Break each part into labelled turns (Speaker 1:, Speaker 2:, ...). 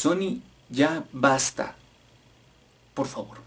Speaker 1: Sony, ya basta. Por favor.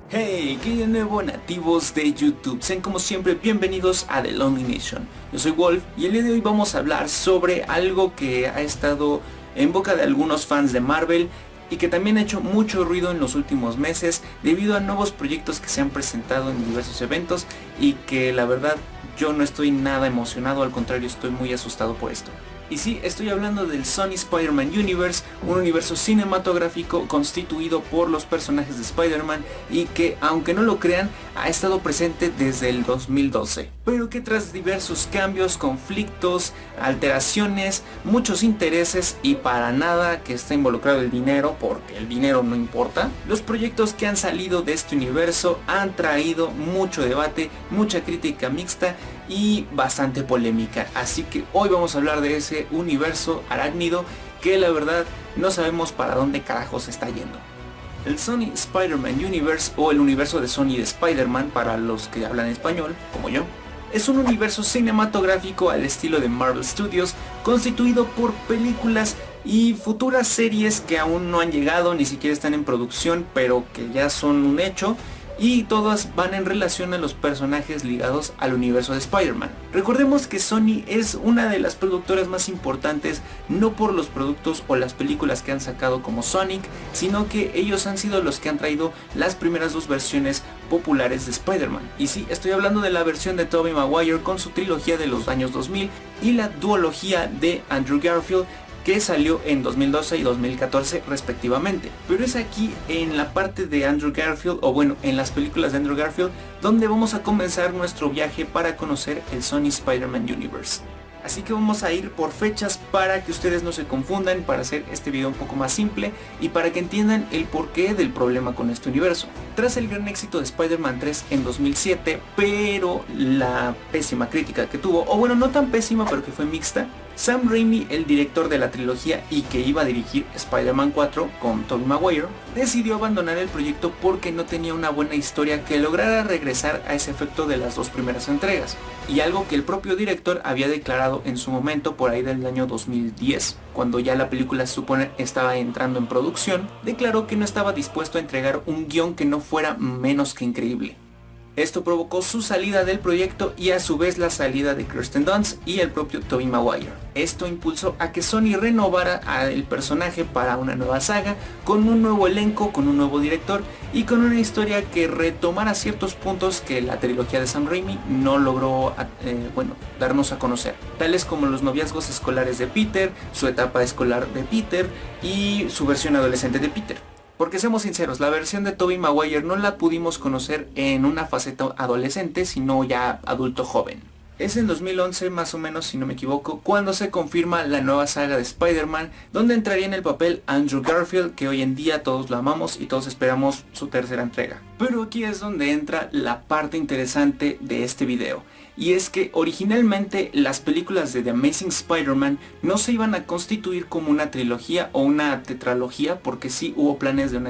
Speaker 1: Hey, ¿qué hay de nuevo, nativos de YouTube? Sean como siempre bienvenidos a The Lonely Nation. Yo soy Wolf y el día de hoy vamos a hablar sobre algo que ha estado en boca de algunos fans de Marvel y que también ha hecho mucho ruido en los últimos meses debido a nuevos proyectos que se han presentado en diversos eventos y que la verdad yo no estoy nada emocionado, al contrario estoy muy asustado por esto. Y sí, estoy hablando del Sony Spider-Man Universe, un universo cinematográfico constituido por los personajes de Spider-Man y que, aunque no lo crean, ha estado presente desde el 2012. Pero que tras diversos cambios, conflictos, alteraciones, muchos intereses y para nada que está involucrado el dinero, porque el dinero no importa, los proyectos que han salido de este universo han traído mucho debate, mucha crítica mixta y bastante polémica. Así que hoy vamos a hablar de ese universo arácnido que la verdad no sabemos para dónde carajos está yendo. El Sony Spider-Man Universe, o el universo de Sony de Spider-Man para los que hablan español, como yo, es un universo cinematográfico al estilo de Marvel Studios, constituido por películas y futuras series que aún no han llegado, ni siquiera están en producción, pero que ya son un hecho. Y todas van en relación a los personajes ligados al universo de Spider-Man. Recordemos que Sony es una de las productoras más importantes, no por los productos o las películas que han sacado como Sonic, sino que ellos han sido los que han traído las primeras dos versiones populares de Spider-Man. Y sí, estoy hablando de la versión de Tobey Maguire con su trilogía de los años 2000 y la duología de Andrew Garfield, que salió en 2012 y 2014 respectivamente. Pero es aquí en la parte de Andrew Garfield, o bueno, en las películas de Andrew Garfield, donde vamos a comenzar nuestro viaje para conocer el Sony Spider-Man Universe. Así que vamos a ir por fechas para que ustedes no se confundan, para hacer este video un poco más simple y para que entiendan el porqué del problema con este universo. Tras el gran éxito de Spider-Man 3 en 2007, pero la pésima crítica que tuvo, o bueno, no tan pésima pero que fue mixta, Sam Raimi, el director de la trilogía y que iba a dirigir Spider-Man 4 con Tobey Maguire, decidió abandonar el proyecto porque no tenía una buena historia que lograra regresar a ese efecto de las dos primeras entregas, y algo que el propio director había declarado en su momento por ahí del año 2010, cuando ya la película se supone estaba entrando en producción, declaró que no estaba dispuesto a entregar un guión que no fuera menos que increíble. Esto provocó su salida del proyecto y a su vez la salida de Kirsten Dunst y el propio Tobey Maguire. Esto impulsó a que Sony renovara al personaje para una nueva saga, con un nuevo elenco, con un nuevo director y con una historia que retomara ciertos puntos que la trilogía de Sam Raimi no logró darnos a conocer, tales como los noviazgos escolares de Peter, su etapa escolar de Peter y su versión adolescente de Peter. Porque seamos sinceros, la versión de Tobey Maguire no la pudimos conocer en una faceta adolescente, sino ya adulto joven. Es en 2011 más o menos, si no me equivoco, cuando se confirma la nueva saga de Spider-Man, donde entraría en el papel Andrew Garfield, que hoy en día todos lo amamos y todos esperamos su tercera entrega. Pero aquí es donde entra la parte interesante de este video. Y es que originalmente las películas de The Amazing Spider-Man no se iban a constituir como una trilogía o una tetralogía, porque sí hubo planes de una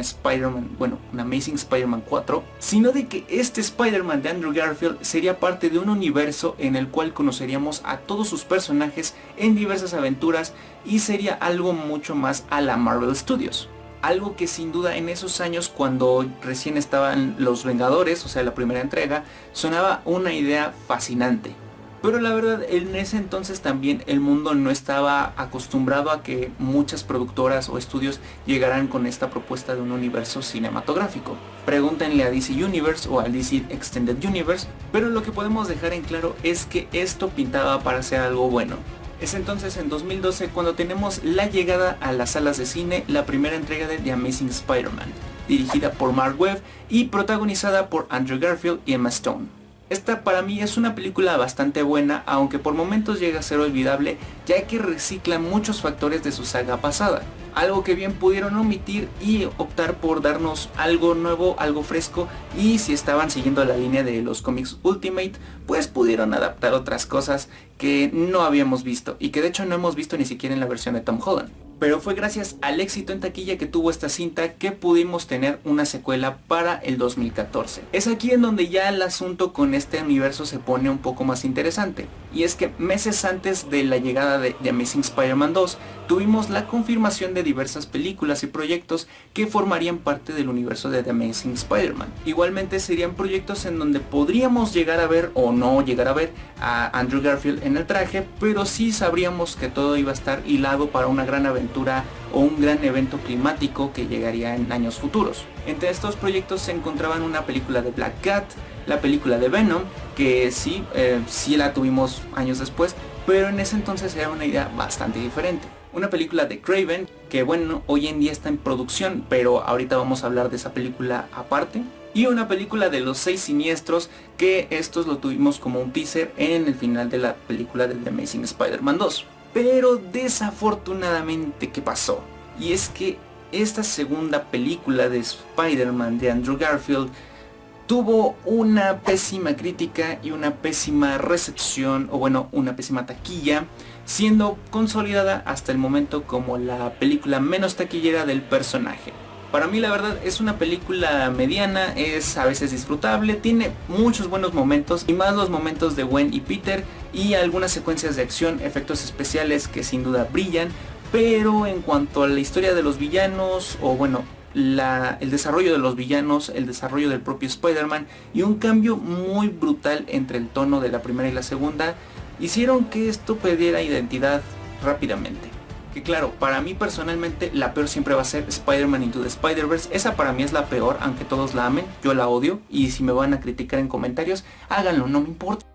Speaker 1: una Amazing Spider-Man 4, sino de que este Spider-Man de Andrew Garfield sería parte de un universo en el cual conoceríamos a todos sus personajes en diversas aventuras y sería algo mucho más a la Marvel Studios. Algo que sin duda en esos años, cuando recién estaban los Vengadores, o sea la primera entrega, sonaba una idea fascinante. Pero la verdad, en ese entonces también el mundo no estaba acostumbrado a que muchas productoras o estudios llegaran con esta propuesta de un universo cinematográfico. Pregúntenle a DC Universe o al DC Extended Universe, pero lo que podemos dejar en claro es que esto pintaba para ser algo bueno. Es entonces en 2012 cuando tenemos la llegada a las salas de cine la primera entrega de The Amazing Spider-Man, dirigida por Mark Webb y protagonizada por Andrew Garfield y Emma Stone. Esta para mí es una película bastante buena, aunque por momentos llega a ser olvidable, ya que recicla muchos factores de su saga pasada. Algo que bien pudieron omitir y optar por darnos algo nuevo, algo fresco, y si estaban siguiendo la línea de los cómics Ultimate, pues pudieron adaptar otras cosas que no habíamos visto y que de hecho no hemos visto ni siquiera en la versión de Tom Holland. pero fue gracias al éxito en taquilla que tuvo esta cinta que pudimos tener una secuela para el 2014. Es aquí en donde ya el asunto con este universo se pone un poco más interesante, y es que meses antes de la llegada de The Amazing Spider-Man 2 tuvimos la confirmación de diversas películas y proyectos que formarían parte del universo de The Amazing Spider-Man. Igualmente serían proyectos en donde podríamos llegar a ver o no llegar a ver a Andrew Garfield en el traje, pero sí sabríamos que todo iba a estar hilado para una gran aventura o un gran evento climático que llegaría en años futuros. Entre estos proyectos se encontraban una película de Black Cat, la película de Venom, que sí la tuvimos años después, pero en ese entonces era una idea bastante diferente. Una película de Kraven, que bueno, hoy en día está en producción, pero ahorita vamos a hablar de esa película aparte. Y una película de los 6 siniestros, que estos lo tuvimos como un teaser en el final de la película de The Amazing Spider-Man 2. Pero desafortunadamente, ¿qué pasó? Y es que esta segunda película de Spider-Man de Andrew Garfield tuvo una pésima crítica y una pésima recepción, o bueno, una pésima taquilla, siendo consolidada hasta el momento como la película menos taquillera del personaje. Para mí la verdad es una película mediana, es a veces disfrutable, tiene muchos buenos momentos y más los momentos de Gwen y Peter y algunas secuencias de acción, efectos especiales que sin duda brillan, pero en cuanto a la historia de los villanos, o bueno, el desarrollo de los villanos, el desarrollo del propio Spider-Man y un cambio muy brutal entre el tono de la primera y la segunda, hicieron que esto perdiera identidad rápidamente. Que claro, para mí personalmente la peor siempre va a ser Spider-Man Into the Spider-Verse. Esa para mí es la peor, aunque todos la amen, yo la odio, y si me van a criticar en comentarios, háganlo, no me importa.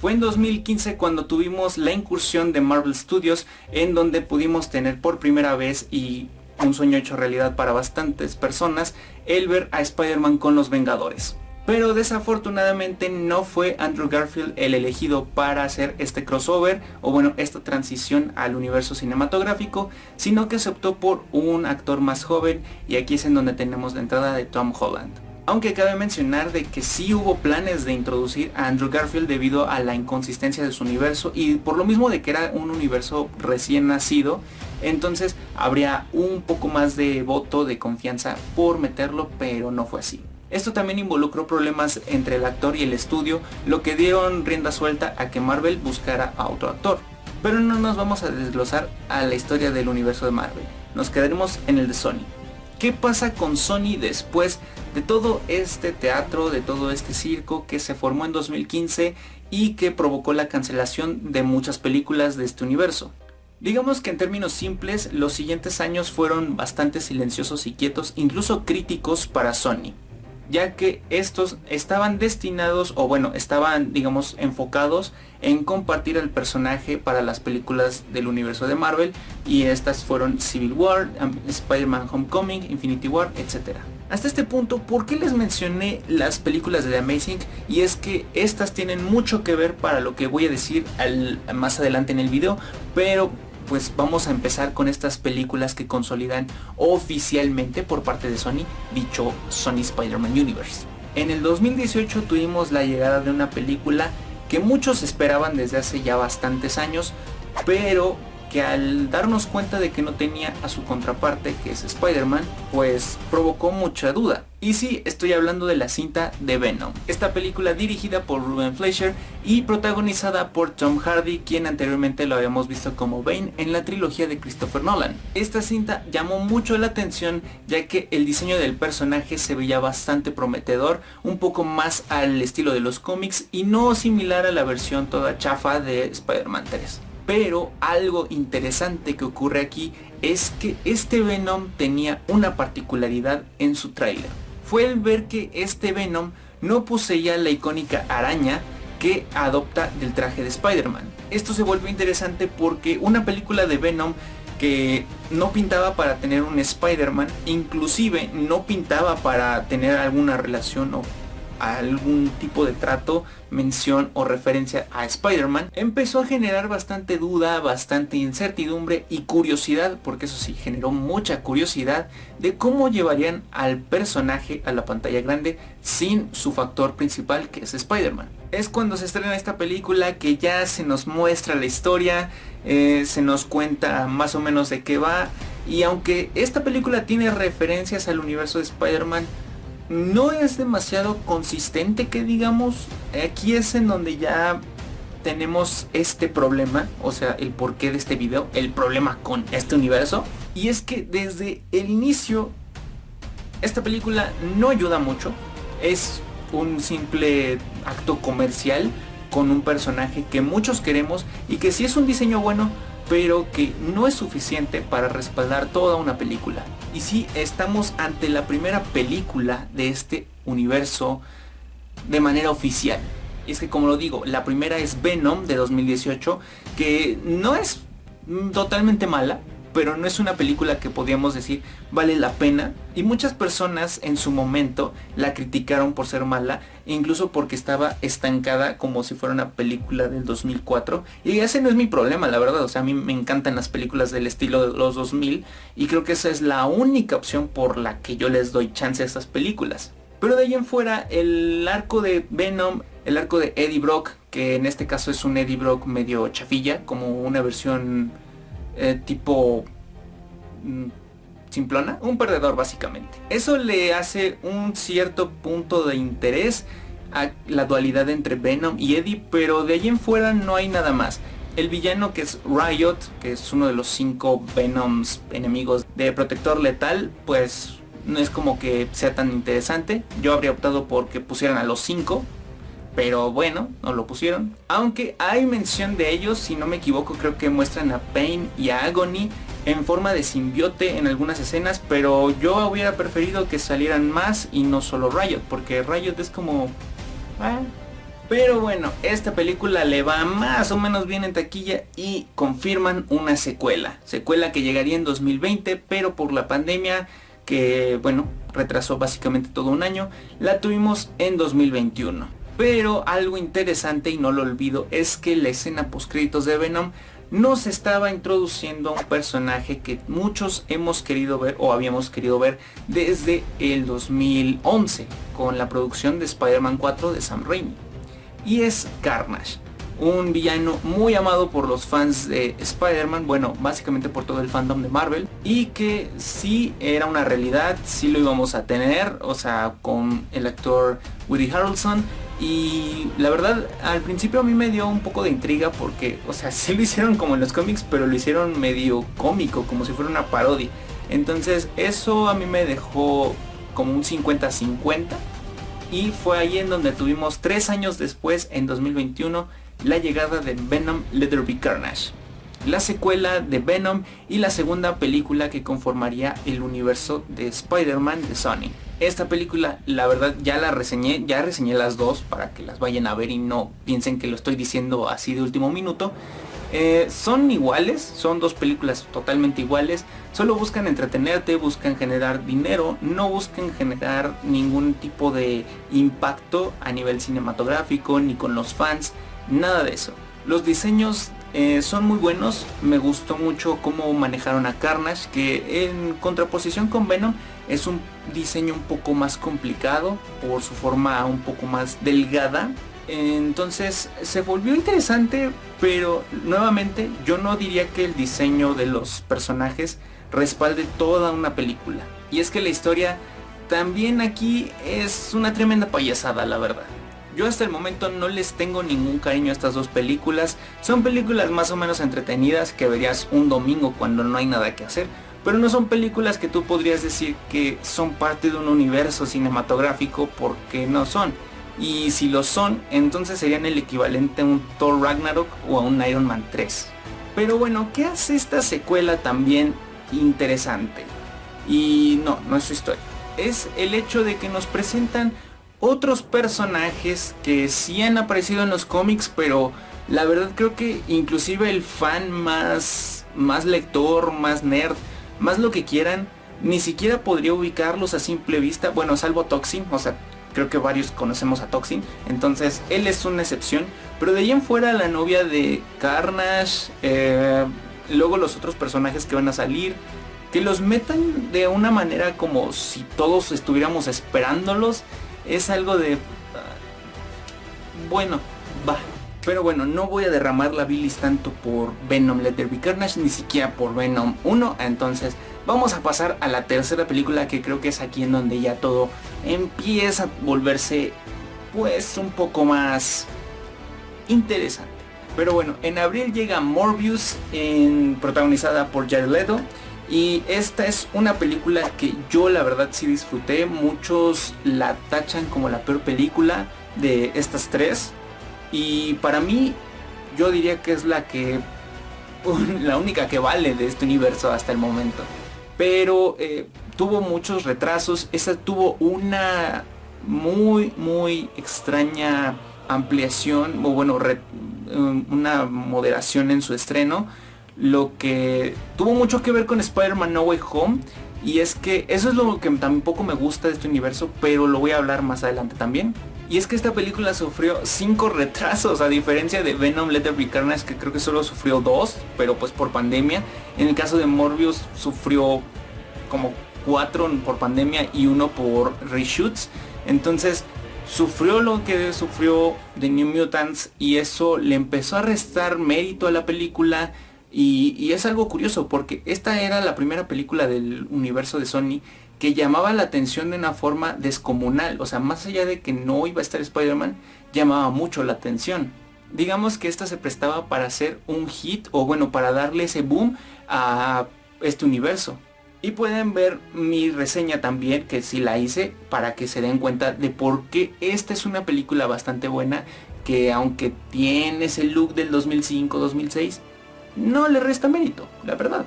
Speaker 1: Fue en 2015 cuando tuvimos la incursión de Marvel Studios, en donde pudimos tener por primera vez, y un sueño hecho realidad para bastantes personas, el ver a Spider-Man con los Vengadores. Pero desafortunadamente no fue Andrew Garfield el elegido para hacer este crossover, o bueno, esta transición al universo cinematográfico, sino que se optó por un actor más joven, y aquí es en donde tenemos la entrada de Tom Holland. Aunque cabe mencionar de que sí hubo planes de introducir a Andrew Garfield debido a la inconsistencia de su universo, y por lo mismo de que era un universo recién nacido, entonces habría un poco más de voto de confianza por meterlo, pero no fue así. Esto también involucró problemas entre el actor y el estudio, lo que dieron rienda suelta a que Marvel buscara a otro actor. Pero no nos vamos a desglosar a la historia del universo de Marvel, nos quedaremos en el de Sony. ¿Qué pasa con Sony después de todo este teatro, de todo este circo que se formó en 2015 y que provocó la cancelación de muchas películas de este universo? Digamos que en términos simples, los siguientes años fueron bastante silenciosos y quietos, incluso críticos para Sony, ya que estos estaban destinados, o bueno, estaban digamos enfocados en compartir al personaje para las películas del universo de Marvel, y estas fueron Civil War, Spider-Man Homecoming, Infinity War, etc. Hasta este punto, ¿por qué les mencioné las películas de The Amazing? Y es que estas tienen mucho que ver para lo que voy a decir más adelante en el video, pero pues vamos a empezar con estas películas que consolidan oficialmente por parte de Sony dicho Sony Spider-Man Universe. En el 2018 tuvimos la llegada de una película que muchos esperaban desde hace ya bastantes años, pero que al darnos cuenta de que no tenía a su contraparte, que es Spider-Man, pues provocó mucha duda. Y sí, estoy hablando de la cinta de Venom, esta película dirigida por Ruben Fleischer y protagonizada por Tom Hardy, quien anteriormente lo habíamos visto como Bane en la trilogía de Christopher Nolan. Esta cinta llamó mucho la atención, ya que el diseño del personaje se veía bastante prometedor, un poco más al estilo de los cómics y no similar a la versión toda chafa de Spider-Man 3. Pero algo interesante que ocurre aquí es que este Venom tenía una particularidad en su tráiler. Fue el ver que este Venom no poseía la icónica araña que adopta del traje de Spider-Man. Esto se volvió interesante porque una película de Venom que no pintaba para tener un Spider-Man, inclusive no pintaba para tener alguna relación o algún tipo de trato, mención o referencia a Spider-Man, empezó a generar bastante duda, bastante incertidumbre y curiosidad, porque eso sí, generó mucha curiosidad de cómo llevarían al personaje a la pantalla grande sin su factor principal, que es Spider-Man. Es cuando se estrena esta película que ya se nos muestra la historia, se nos cuenta más o menos de qué va, y aunque esta película tiene referencias al universo de Spider-Man, no es demasiado consistente, que digamos. Aquí es en donde ya tenemos este problema, o sea, el porqué de este video, el problema con este universo. Y es que desde el inicio esta película no ayuda mucho. Es un simple acto comercial con un personaje que muchos queremos y que sí es un diseño bueno, pero que no es suficiente para respaldar toda una película. Y sí, estamos ante la primera película de este universo de manera oficial. Y es que, como lo digo, la primera es Venom de 2018, que no es totalmente mala, pero no es una película que podríamos decir vale la pena. Y muchas personas en su momento la criticaron por ser mala, incluso porque estaba estancada como si fuera una película del 2004. Y ese no es mi problema, la verdad. O sea, a mí me encantan las películas del estilo de los 2000 y creo que esa es la única opción por la que yo les doy chance a estas películas. Pero de ahí en fuera, el arco de Venom, el arco de Eddie Brock, que en este caso es un Eddie Brock medio chafilla, como una versión tipo simplona, un perdedor básicamente. Eso le hace un cierto punto de interés a la dualidad entre Venom y Eddie, pero de ahí en fuera no hay nada más. El villano, que es Riot, que es uno de los 5 Venoms enemigos de Protector Letal, pues no es como que sea tan interesante. Yo habría optado por que pusieran a los 5, pero bueno, no lo pusieron. Aunque hay mención de ellos, si no me equivoco, creo que muestran a Pain y a Agony en forma de simbiote en algunas escenas, pero yo hubiera preferido que salieran más y no solo Riot, porque Riot es como... Pero bueno, esta película le va más o menos bien en taquilla y confirman una secuela. Secuela que llegaría en 2020, pero por la pandemia, que bueno, retrasó básicamente todo un año, la tuvimos en 2021. Pero algo interesante, y no lo olvido, es que la escena post créditos de Venom nos estaba introduciendo a un personaje que muchos hemos querido ver o habíamos querido ver desde el 2011 con la producción de Spider-Man 4 de Sam Raimi. Y es Carnage, un villano muy amado por los fans de Spider-Man, bueno, básicamente por todo el fandom de Marvel, y que sí era una realidad, sí lo íbamos a tener, o sea, con el actor Woody Harrelson. Y la verdad, al principio a mí me dio un poco de intriga porque, o sea, sí lo hicieron como en los cómics, pero lo hicieron medio cómico, como si fuera una parodia. Entonces eso a mí me dejó como un 50-50. Y fue ahí en donde tuvimos 3 años después, en 2021, la llegada de Venom Let There Be Carnage, la secuela de Venom y la segunda película que conformaría el universo de Spider-Man de Sony. Esta película, la verdad, ya reseñé las dos para que las vayan a ver y no piensen que lo estoy diciendo así de último minuto. Son iguales, son dos películas totalmente iguales, solo buscan entretenerte, buscan generar dinero, no buscan generar ningún tipo de impacto a nivel cinematográfico ni con los fans, nada de eso. Los diseños son muy buenos, me gustó mucho cómo manejaron a Carnage, que en contraposición con Venom es un diseño un poco más complicado por su forma un poco más delgada. Entonces se volvió interesante, pero nuevamente yo no diría que el diseño de los personajes respalde toda una película. Y es que la historia también aquí es una tremenda payasada, la verdad. Yo hasta el momento no les tengo ningún cariño a estas dos películas. Son películas más o menos entretenidas que verías un domingo cuando no hay nada que hacer, pero no son películas que tú podrías decir que son parte de un universo cinematográfico, porque no son. Y si lo son, entonces serían el equivalente a un Thor Ragnarok o a un Iron Man 3. Pero bueno, ¿qué hace esta secuela también interesante? Y no es su historia. Es el hecho de que nos presentan otros personajes que sí han aparecido en los cómics, pero la verdad creo que inclusive el fan más lector, más nerd, más lo que quieran, ni siquiera podría ubicarlos a simple vista. Bueno, salvo Toxin, o sea, creo que varios conocemos a Toxin, entonces él es una excepción, pero de ahí en fuera la novia de Carnage, luego los otros personajes que van a salir, que los metan de una manera como si todos estuviéramos esperándolos, es algo de... bueno, va. Pero bueno, no voy a derramar la bilis tanto por Venom Let There Be Carnage, ni siquiera por Venom 1. Entonces vamos a pasar a la tercera película, que creo que es aquí en donde ya todo empieza a volverse pues un poco más interesante. Pero bueno, en abril llega Morbius, protagonizada por Jared Leto. Y esta es una película que yo la verdad sí disfruté. Muchos la tachan como la peor película de estas tres. Y para mí, yo diría que es la única que vale de este universo hasta el momento. Pero tuvo muchos retrasos. Esta tuvo una muy extraña ampliación, o bueno, una moderación en su estreno. Lo que tuvo mucho que ver con Spider-Man No Way Home. Y es que eso es lo que tampoco me gusta de este universo, pero lo voy a hablar más adelante también. Y es que esta película sufrió 5 retrasos, a diferencia de Venom Let There Be Carnage, que creo que solo sufrió 2, pero pues por pandemia. En el caso de Morbius sufrió como 4 por pandemia y 1 por reshoots. Entonces sufrió lo que sufrió de New Mutants, y eso le empezó a restar mérito a la película. Y es algo curioso, porque esta era la primera película del universo de Sony que llamaba la atención de una forma descomunal. O sea, más allá de que no iba a estar Spider-Man, llamaba mucho la atención. Digamos que esta se prestaba para hacer un hit, o bueno, para darle ese boom a este universo. Y pueden ver mi reseña también, que sí la hice, para que se den cuenta de por qué esta es una película bastante buena, que aunque tiene ese look del 2005-2006, no le resta mérito, la verdad.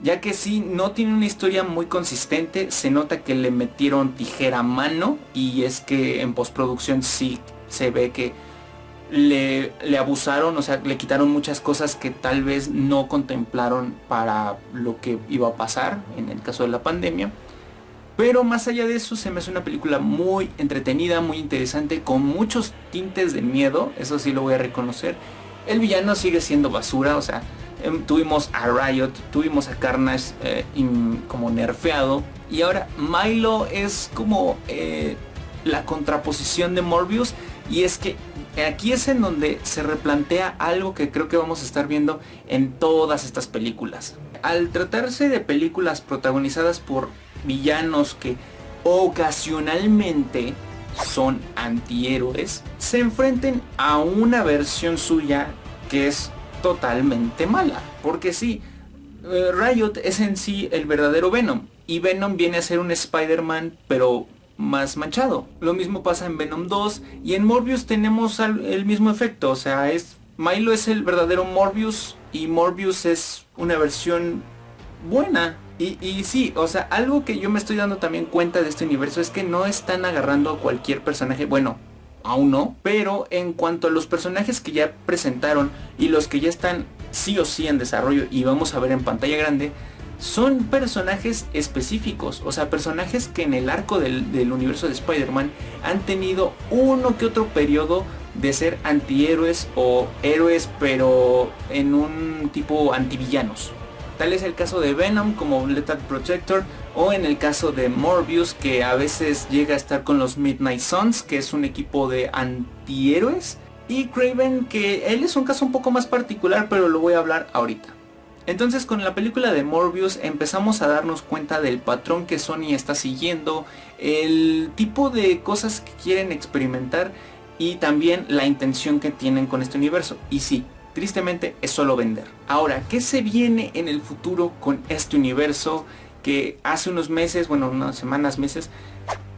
Speaker 1: Ya que sí, no tiene una historia muy consistente, se nota que le metieron tijera a mano, y es que en postproducción sí se ve que le abusaron, o sea, le quitaron muchas cosas que tal vez no contemplaron para lo que iba a pasar en el caso de la pandemia. Pero más allá de eso, se me hace una película muy entretenida, muy interesante, con muchos tintes de miedo, eso sí lo voy a reconocer. El villano sigue siendo basura, o sea, tuvimos a Riot, tuvimos a Carnage como nerfeado, y ahora Milo es como la contraposición de Morbius. Y es que aquí es en donde se replantea algo que creo que vamos a estar viendo en todas estas películas. Al tratarse de películas protagonizadas por villanos que ocasionalmente son antihéroes, se enfrenten a una versión suya que es totalmente mala. Porque sí, Riot es en sí el verdadero Venom, y Venom viene a ser un Spider-Man pero más manchado. Lo mismo pasa en Venom 2, y en Morbius tenemos el mismo efecto. O sea, Milo es el verdadero Morbius, y Morbius es una versión buena. Y sí, o sea, algo que yo me estoy dando también cuenta de este universo es que no están agarrando a cualquier personaje. Bueno, aún no, pero en cuanto a los personajes que ya presentaron y los que ya están sí o sí en desarrollo y vamos a ver en pantalla grande, son personajes específicos. O sea, personajes que en el arco del universo de Spider-Man han tenido uno que otro periodo de ser antihéroes o héroes, pero en un tipo antivillanos. Tal es el caso de Venom como Lethal Protector, o en el caso de Morbius, que a veces llega a estar con los Midnight Suns, que es un equipo de antihéroes, y Kraven, que él es un caso un poco más particular, pero lo voy a hablar ahorita. Entonces, con la película de Morbius empezamos a darnos cuenta del patrón que Sony está siguiendo, el tipo de cosas que quieren experimentar, y también la intención que tienen con este universo. Y sí, tristemente es solo vender. Ahora, ¿qué se viene en el futuro con este universo que hace unos meses, bueno, unas semanas, meses,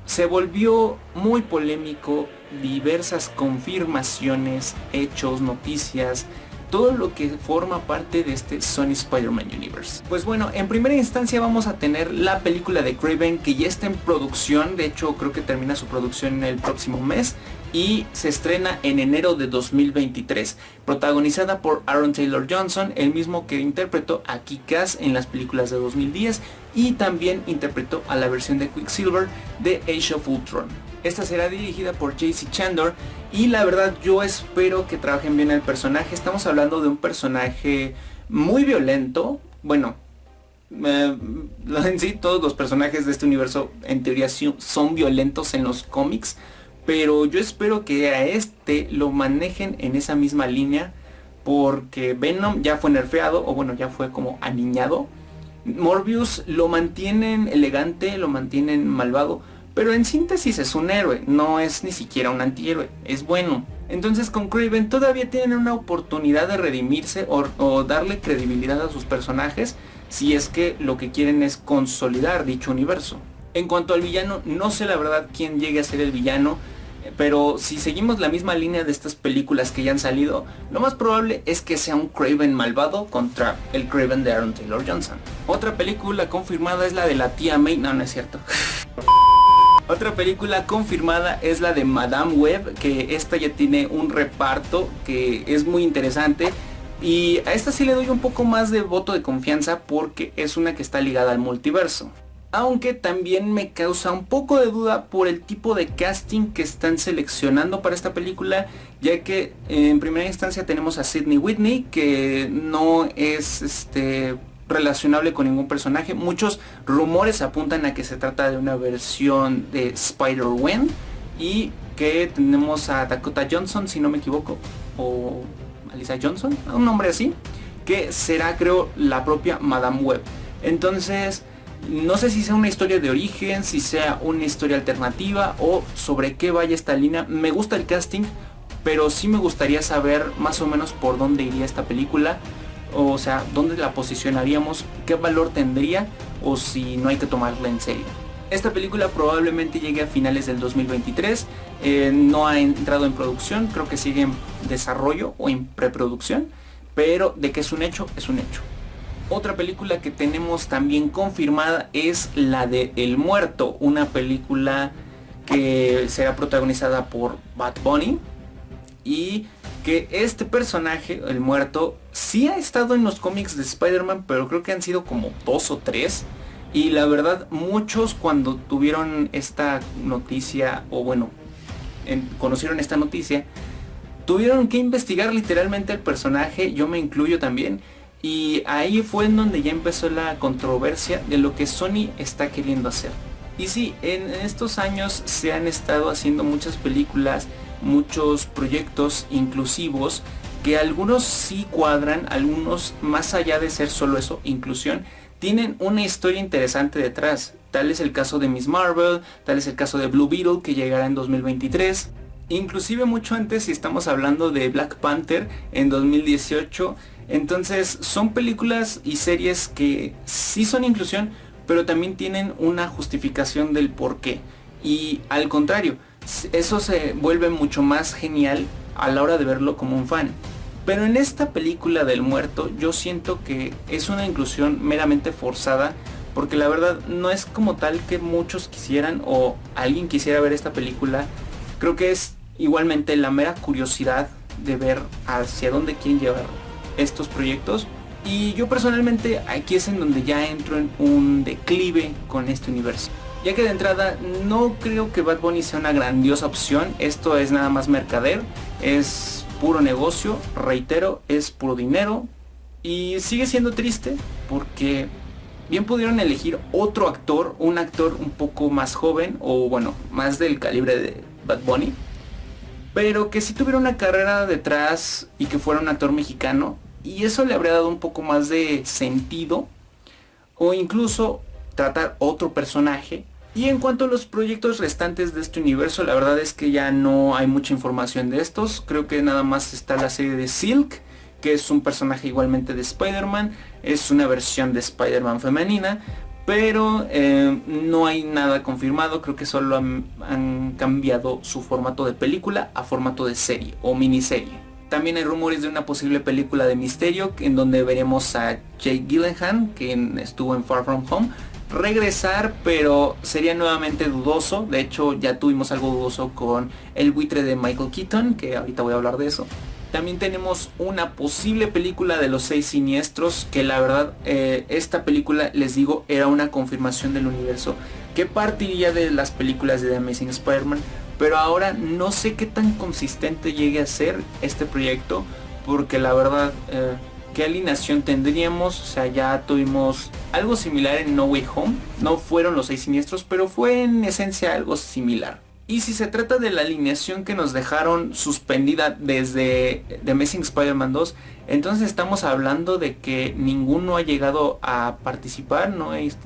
Speaker 1: se volvió muy polémico? Diversas confirmaciones, hechos, noticias, todo lo que forma parte de este Sony Spider-Man Universe. Pues bueno, en primera instancia vamos a tener la película de Kraven, que ya está en producción. De hecho, creo que termina su producción el próximo mes y se estrena en enero de 2023, protagonizada por Aaron Taylor Johnson, el mismo que interpretó a Kick-Ass en las películas de 2010 y también interpretó a la versión de Quicksilver de Age of Ultron. Esta será dirigida por J.C. Chandor y la verdad yo espero que trabajen bien el personaje. Estamos hablando de un personaje muy violento. Bueno, en sí todos los personajes de este universo en teoría son violentos en los cómics, pero yo espero que a este lo manejen en esa misma línea, porque Venom ya fue nerfeado, o bueno, ya fue como aniñado. Morbius lo mantienen elegante, lo mantienen malvado, pero en síntesis es un héroe, no es ni siquiera un antihéroe, es bueno. Entonces con Kraven todavía tienen una oportunidad de redimirse o darle credibilidad a sus personajes, si es que lo que quieren es consolidar dicho universo. En cuanto al villano, no sé la verdad quién llegue a ser el villano, pero si seguimos la misma línea de estas películas que ya han salido, lo más probable es que sea un Kraven malvado contra el Kraven de Aaron Taylor Johnson. Otra película confirmada es la de la tía May, no es cierto. Otra película confirmada es la de Madame Web, que esta ya tiene un reparto que es muy interesante. Y a esta sí le doy un poco más de voto de confianza porque es una que está ligada al multiverso. Aunque también me causa un poco de duda por el tipo de casting que están seleccionando para esta película, ya que en primera instancia tenemos a Sydney Whitney, que no es relacionable con ningún personaje. Muchos rumores apuntan a que se trata de una versión de Spider-Gwen, y que tenemos a Dakota Johnson, si no me equivoco, o Alyssa Johnson, un nombre así, que será, creo, la propia Madame Web. Entonces no sé si sea una historia de origen, si sea una historia alternativa o sobre qué vaya esta línea. Me gusta el casting, pero sí me gustaría saber más o menos por dónde iría esta película. O sea, dónde la posicionaríamos, qué valor tendría, o si no hay que tomarla en serio. Esta película probablemente llegue a finales del 2023. No ha entrado en producción, creo que sigue en desarrollo o en preproducción, pero de que es un hecho, es un hecho. Otra película que tenemos también confirmada es la de El Muerto, una película que será protagonizada por Bad Bunny, y que este personaje, El Muerto, sí ha estado en los cómics de Spider-Man, pero creo que han sido como 2 o 3. Y la verdad, muchos cuando tuvieron esta noticia, o bueno, conocieron esta noticia, tuvieron que investigar literalmente el personaje, yo me incluyo también. Y ahí fue en donde ya empezó la controversia de lo que Sony está queriendo hacer. Y sí, en estos años se han estado haciendo muchas películas, muchos proyectos inclusivos, que algunos sí cuadran, algunos más allá de ser solo eso, inclusión, tienen una historia interesante detrás. Tal es el caso de Miss Marvel, tal es el caso de Blue Beetle, que llegará en 2023. Inclusive mucho antes, si estamos hablando de Black Panther en 2018. Entonces son películas y series que sí son inclusión, pero también tienen una justificación del por qué. Y al contrario, eso se vuelve mucho más genial a la hora de verlo como un fan. Pero en esta película del Muerto yo siento que es una inclusión meramente forzada, porque la verdad no es como tal que muchos quisieran o alguien quisiera ver esta película. Creo que es igualmente la mera curiosidad de ver hacia dónde quieren llevar estos proyectos. Y yo personalmente aquí es en donde ya entro en un declive con este universo, ya que de entrada no creo que Bad Bunny sea una grandiosa opción. Esto es nada más mercader, es puro negocio, reitero, es puro dinero. Y sigue siendo triste porque bien pudieron elegir otro actor, un actor un poco más joven, o bueno, más del calibre de Bad Bunny, pero que sí tuviera una carrera detrás y que fuera un actor mexicano, y eso le habría dado un poco más de sentido, o incluso tratar otro personaje. Y en cuanto a los proyectos restantes de este universo, la verdad es que ya no hay mucha información de estos. Creo que nada más está la serie de Silk, que es un personaje igualmente de Spider-Man, es una versión de Spider-Man femenina, pero no hay nada confirmado. Creo que solo han cambiado su formato de película a formato de serie o miniserie. También hay rumores de una posible película de misterio en donde veremos a Jake Gyllenhaal, quien estuvo en Far From Home, regresar, pero sería nuevamente dudoso. De hecho ya tuvimos algo dudoso con el buitre de Michael Keaton, que ahorita voy a hablar de eso. También tenemos una posible película de los 6 siniestros, que la verdad esta película, les digo, era una confirmación del universo que partiría de las películas de The Amazing Spider-Man, pero ahora no sé qué tan consistente llegue a ser este proyecto, porque la verdad, ¿qué alineación tendríamos? O sea, ya tuvimos algo similar en No Way Home, no fueron los 6 siniestros, pero fue en esencia algo similar. Y si se trata de la alineación que nos dejaron suspendida desde The Amazing Spider-Man 2, entonces estamos hablando de que ninguno ha llegado a participar,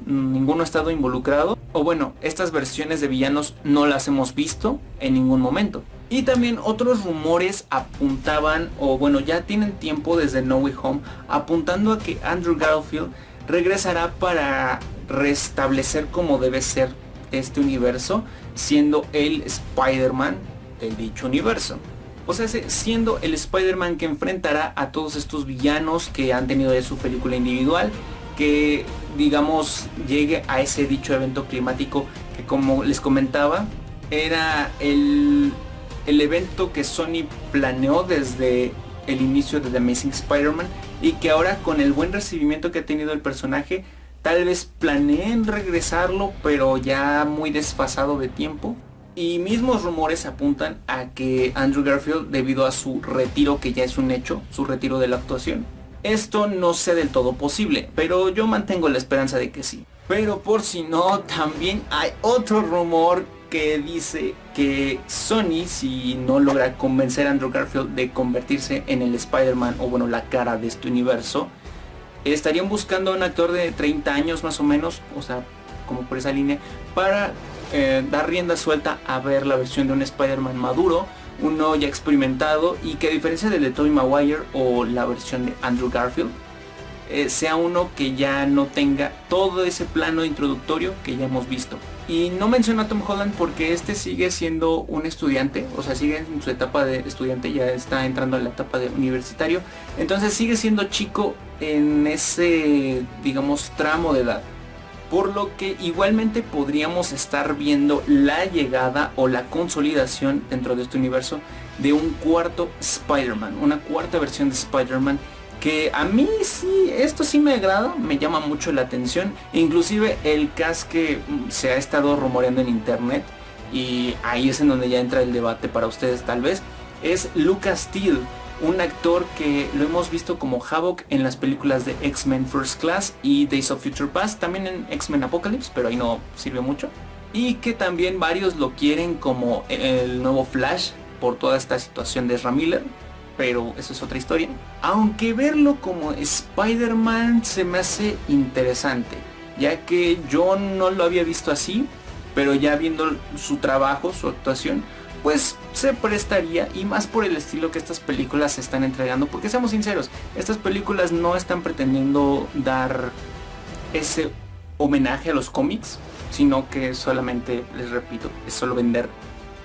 Speaker 1: ninguno ha estado involucrado. O bueno, estas versiones de villanos no las hemos visto en ningún momento. Y también otros rumores apuntaban, o bueno, ya tienen tiempo desde No Way Home, apuntando a que Andrew Garfield regresará para restablecer como debe ser este universo, siendo el Spider-Man de dicho universo. O sea, siendo el Spider-Man que enfrentará a todos estos villanos que han tenido de su película individual, que digamos llegue a ese dicho evento climático que, como les comentaba, era el evento que Sony planeó desde el inicio de The Amazing Spider-Man, y que ahora, con el buen recibimiento que ha tenido el personaje, tal vez planeen regresarlo, pero ya muy desfasado de tiempo. Y mismos rumores apuntan a que Andrew Garfield, debido a su retiro, que ya es un hecho, su retiro de la actuación, esto no sea del todo posible, pero yo mantengo la esperanza de que sí. Pero por si no, también hay otro rumor que dice que Sony, si no logra convencer a Andrew Garfield de convertirse en el Spider-Man, o bueno, la cara de este universo, estarían buscando a un actor de 30 años más o menos, o sea, como por esa línea, para dar rienda suelta a ver la versión de un Spider-Man maduro, uno ya experimentado, y que, a diferencia del de Tobey Maguire o la versión de Andrew Garfield, sea uno que ya no tenga todo ese plano introductorio que ya hemos visto. Y no menciono a Tom Holland porque este sigue siendo un estudiante, o sea, sigue en su etapa de estudiante, ya está entrando a la etapa de universitario, entonces sigue siendo chico en ese, digamos, tramo de edad. Por lo que igualmente podríamos estar viendo la llegada o la consolidación dentro de este universo de un cuarto Spider-Man, una cuarta versión de Spider-Man, que a mí sí, esto sí me agrada, me llama mucho la atención. Inclusive el cast que se ha estado rumoreando en internet, y ahí es en donde ya entra el debate para ustedes tal vez, es Lucas Steele, un actor que lo hemos visto como Havok en las películas de X-Men First Class y Days of Future Past, también en X-Men Apocalypse, pero ahí no sirve mucho, y que también varios lo quieren como el nuevo Flash por toda esta situación de Ezra Miller, pero eso es otra historia. Aunque verlo como Spider-Man se me hace interesante, ya que yo no lo había visto así, pero ya viendo su trabajo, su actuación, pues se prestaría, y más por el estilo que estas películas se están entregando, porque seamos sinceros, estas películas no están pretendiendo dar ese homenaje a los cómics, sino que solamente, les repito, es solo vender.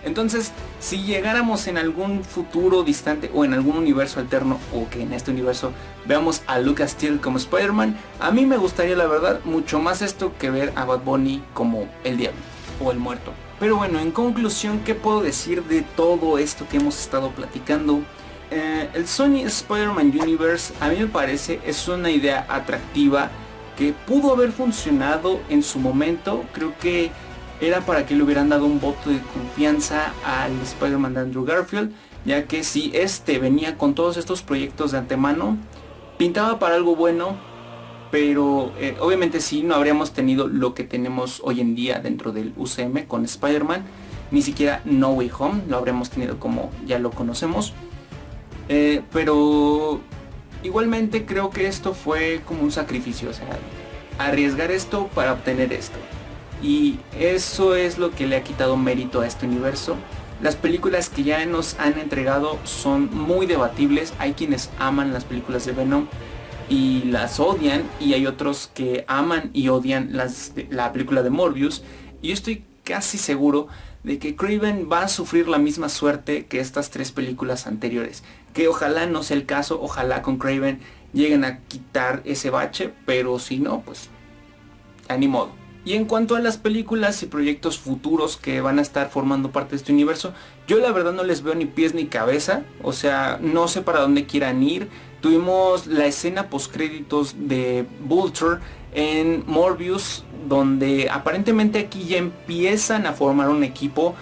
Speaker 1: Entonces, si llegáramos en algún futuro distante o en algún universo alterno, o que en este universo veamos a Lucas Steele como Spider-Man, a mí me gustaría, la verdad, mucho más esto que ver a Bad Bunny como el diablo o el muerto. Pero bueno, en conclusión, ¿qué puedo decir de todo esto que hemos estado platicando? El Sony Spider-Man Universe, a mí me parece, es una idea atractiva que pudo haber funcionado en su momento. Creo que era para que le hubieran dado un voto de confianza al Spider-Man de Andrew Garfield, ya que si este venía con todos estos proyectos de antemano, pintaba para algo bueno, pero obviamente sí, no habríamos tenido lo que tenemos hoy en día dentro del UCM con Spider-Man, ni siquiera No Way Home lo habríamos tenido como ya lo conocemos, pero igualmente creo que esto fue como un sacrificio, o sea, arriesgar esto para obtener esto. Y eso es lo que le ha quitado mérito a este universo. Las películas que ya nos han entregado son muy debatibles. Hay quienes aman las películas de Venom y las odian, y hay otros que aman y odian la película de Morbius. Y yo estoy casi seguro de que Craven va a sufrir la misma suerte que estas 3 películas anteriores. Que ojalá no sea el caso, ojalá con Craven lleguen a quitar ese bache, pero si no, pues ya ni modo. Y en cuanto a las películas y proyectos futuros que van a estar formando parte de este universo, yo la verdad no les veo ni pies ni cabeza, o sea, no sé para dónde quieran ir. Tuvimos la escena post créditos de Vulture, en Morbius, donde aparentemente aquí ya empiezan a formar un equipo,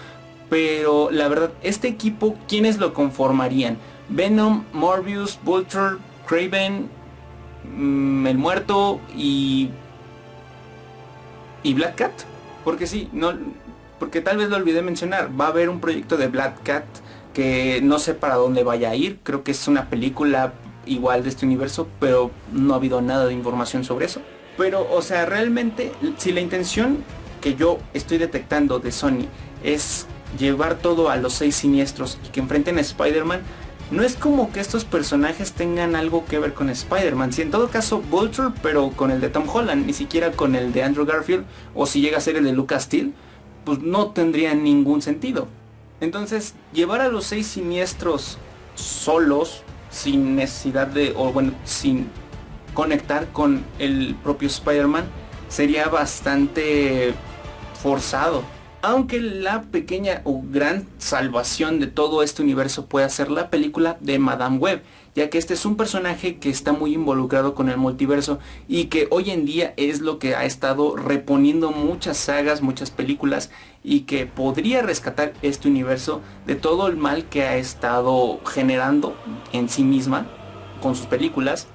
Speaker 1: pero la verdad, este equipo, ¿quiénes lo conformarían? Venom, Morbius, Vulture, Kraven, el Muerto y Black Cat. Porque sí, no, porque tal vez lo olvidé mencionar, va a haber un proyecto de Black Cat que no sé para dónde vaya a ir. Creo que es una película igual de este universo, pero no ha habido nada de información sobre eso. Pero, o sea, realmente, si la intención que yo estoy detectando de Sony es llevar todo a los 6 siniestros y que enfrenten a Spider-Man, no es como que estos personajes tengan algo que ver con Spider-Man. Si en todo caso Vulture, pero con el de Tom Holland, ni siquiera con el de Andrew Garfield, o si llega a ser el de Lucas Steele, pues no tendría ningún sentido. Entonces, llevar a los 6 siniestros solos, sin necesidad de, o bueno, sin conectar con el propio Spider-Man, sería bastante forzado. Aunque la pequeña o gran salvación de todo este universo puede ser la película de Madame Web, ya que este es un personaje que está muy involucrado con el multiverso y que hoy en día es lo que ha estado reponiendo muchas sagas, muchas películas, y que podría rescatar este universo de todo el mal que ha estado generando en sí misma con sus películas,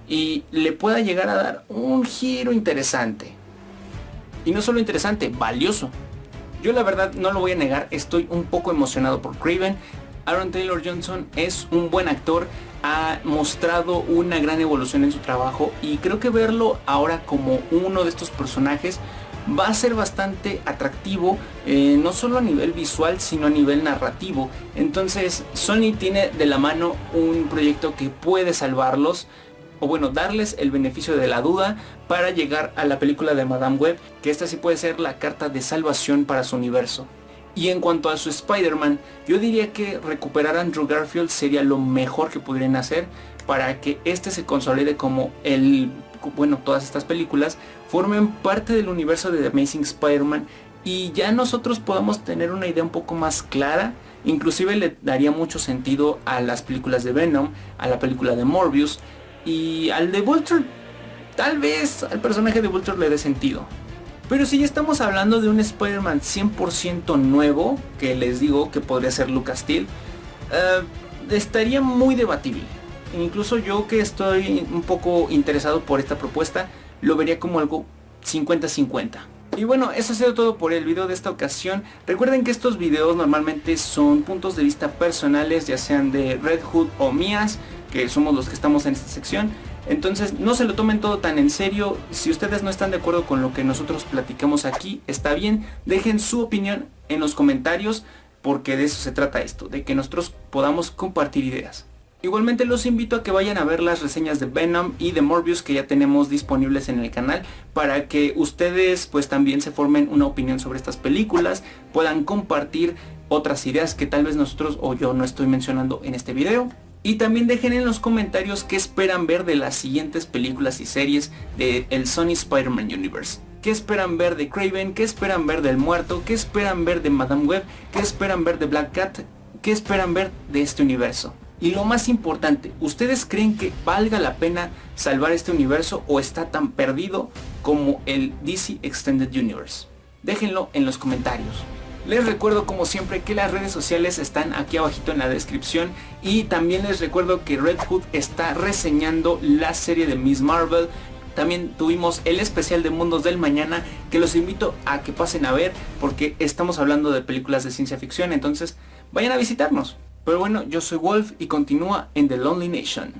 Speaker 1: y le pueda llegar a dar un giro interesante. Y no solo interesante, valioso. Yo la verdad no lo voy a negar, estoy un poco emocionado por Kraven. Aaron Taylor Johnson es un buen actor, ha mostrado una gran evolución en su trabajo, y creo que verlo ahora como uno de estos personajes va a ser bastante atractivo, no solo a nivel visual sino a nivel narrativo. Entonces Sony tiene de la mano un proyecto que puede salvarlos, o bueno, darles el beneficio de la duda para llegar a la película de Madame Web, que esta sí puede ser la carta de salvación para su universo. Y en cuanto a su Spider-Man, yo diría que recuperar a Andrew Garfield sería lo mejor que podrían hacer para que este se consolide como todas estas películas formen parte del universo de The Amazing Spider-Man, y ya nosotros podamos tener una idea un poco más clara. Inclusive le daría mucho sentido a las películas de Venom, a la película de Morbius, y al de Vulture, tal vez al personaje de Vulture le dé sentido. Pero si ya estamos hablando de un Spider-Man 100% nuevo, que les digo que podría ser Lucas Steele, estaría muy debatible. Incluso yo, que estoy un poco interesado por esta propuesta, lo vería como algo 50-50. Y bueno, eso ha sido todo por el video de esta ocasión. Recuerden que estos videos normalmente son puntos de vista personales, ya sean de Red Hood o mías, que somos los que estamos en esta sección. Entonces no se lo tomen todo tan en serio. Si ustedes no están de acuerdo con lo que nosotros platicamos aquí, está bien, dejen su opinión en los comentarios, porque de eso se trata esto, de que nosotros podamos compartir ideas. Igualmente los invito a que vayan a ver las reseñas de Venom y de Morbius que ya tenemos disponibles en el canal, para que ustedes pues también se formen una opinión sobre estas películas, puedan compartir otras ideas que tal vez nosotros o yo no estoy mencionando en este video. Y también dejen en los comentarios qué esperan ver de las siguientes películas y series de el Sony Spider-Man Universe. ¿Qué esperan ver de Kraven? ¿Qué esperan ver del Muerto? ¿Qué esperan ver de Madame Web? ¿Qué esperan ver de Black Cat? ¿Qué esperan ver de este universo? Y lo más importante, ¿ustedes creen que valga la pena salvar este universo o está tan perdido como el DC Extended Universe? Déjenlo en los comentarios. Les recuerdo como siempre que las redes sociales están aquí abajito en la descripción, y también les recuerdo que Red Hood está reseñando la serie de Miss Marvel. También tuvimos el especial de Mundos del Mañana, que los invito a que pasen a ver, porque estamos hablando de películas de ciencia ficción, entonces vayan a visitarnos. Pero bueno, yo soy Wolf y continúa en The Lonely Nation.